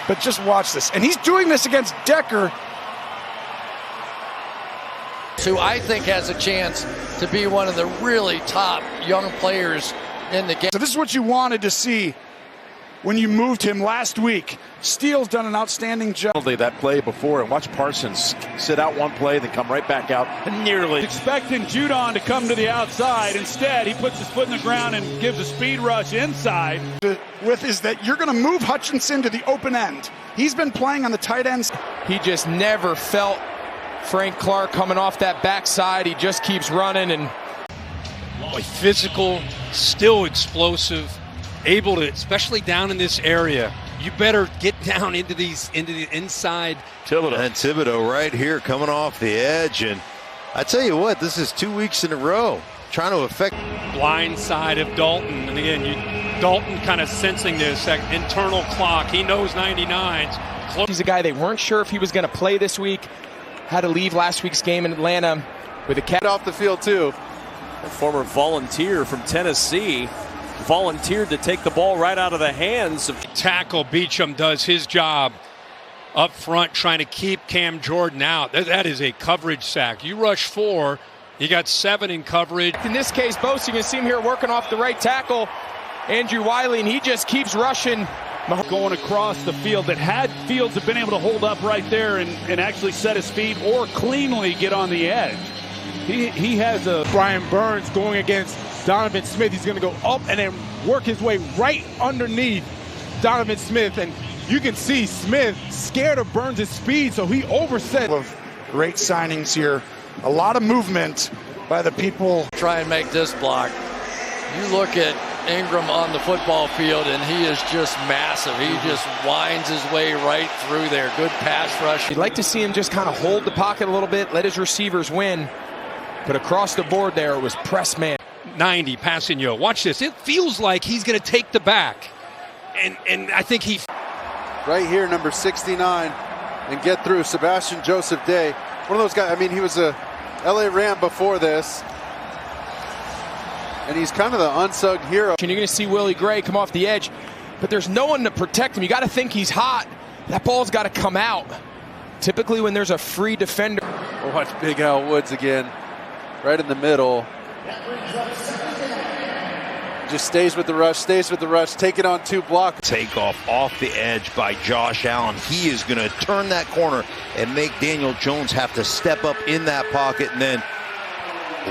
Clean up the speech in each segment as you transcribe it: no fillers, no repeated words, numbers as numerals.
But just watch this. And he's doing this against Decker, who I think has a chance to be one of the really top young players in the game. So this is what you wanted to see when you moved him last week. Steele's done an outstanding job. That play before, and watch Parsons sit out one play, then come right back out and nearly. Expecting Judon to come to the outside. Instead, he puts his foot in the ground and gives a speed rush inside. With is that you're going to move Hutchinson to the open end. He's been playing on the tight ends. He just never felt Frank Clark coming off that backside. He just keeps running and physical, still explosive, able to, especially down in this area. You better get down into the inside. Thibodeau right here coming off the edge, and I tell you what, this is 2 weeks in a row trying to affect Blind side of Dalton, and again, Dalton kind of sensing this that internal clock. He knows 99's. He's a guy they weren't sure if he was going to play this week. Had to leave last week's game in Atlanta with a cat off the field too. A former volunteer from Tennessee volunteered to take the ball right out of the hands of Tackle. Beachum does his job up front trying to keep Cam Jordan out. That is a coverage sack. You rush 4, you got 7 in coverage. In this case, Bose, you can see him here working off the right tackle, Andrew Wiley, and he just keeps rushing. Going across the field that had Fields have been able to hold up right there and actually set his feet or cleanly get on the edge. He has a Brian Burns going against Donovan Smith. He's going to go up and then work his way right underneath Donovan Smith. And you can see Smith scared of Burns' speed, so he overset. Of great signings here. A lot of movement by the people. Try and make this block. You look at Ingram on the football field, and he is just massive. He just winds his way right through there. Good pass rush. You'd like to see him just kind of hold the pocket a little bit, let his receivers win. But across the board there, it was press man. 90, Passigno. Watch this. It feels like he's going to take the back. And I think he... Right here, number 69, and get through. Sebastian Joseph Day. One of those guys, I mean, he was a LA Ram before this. And he's kind of the unsung hero. And you're going to see Willie Gray come off the edge, but there's no one to protect him. You got to think he's hot. That ball's got to come out. Typically when there's a free defender. We'll watch Big Al Woods again, right in the middle. Just stays with the rush, take it on 2 blocks. takeoff off the edge by Josh Allen. He is going to turn that corner and make Daniel Jones have to step up in that pocket, and then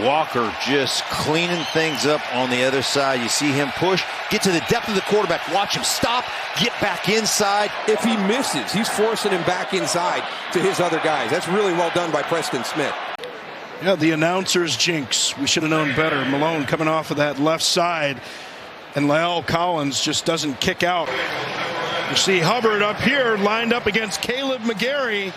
Walker just cleaning things up on the other side. You see him push, get to the depth of the quarterback, watch him stop, get back inside. If he misses, he's forcing him back inside to his other guys. That's really well done by Preston Smith. Yeah, the announcer's jinx. We should have known better. Malone coming off of that left side, and La'el Collins just doesn't kick out. You see Hubbard up here lined up against Caleb McGarry.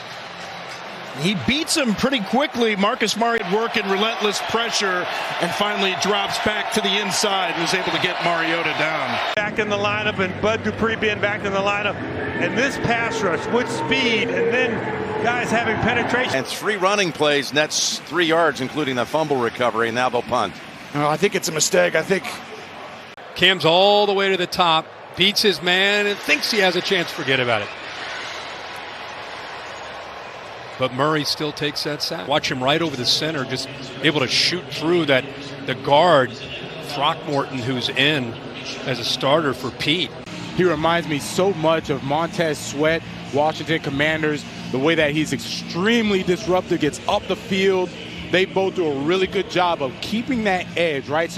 He beats him pretty quickly. Marcus Mariota working relentless pressure and finally drops back to the inside and is able to get Mariota down. back in the lineup, and Bud Dupree being back in the lineup. And this pass rush with speed, and then guys having penetration. And 3 running plays, and that's 3 yards, including the fumble recovery, and now they'll punt. I think it's a mistake. I think Cam's all the way to the top, beats his man, and thinks he has a chance. Forget about it. But Murray still takes that sack. Watch him right over the center, just able to shoot through that. The guard, Throckmorton, who's in as a starter for Pete. He reminds me so much of Montez Sweat, Washington Commanders, the way that he's extremely disruptive, gets up the field. They both do a really good job of keeping that edge, right? So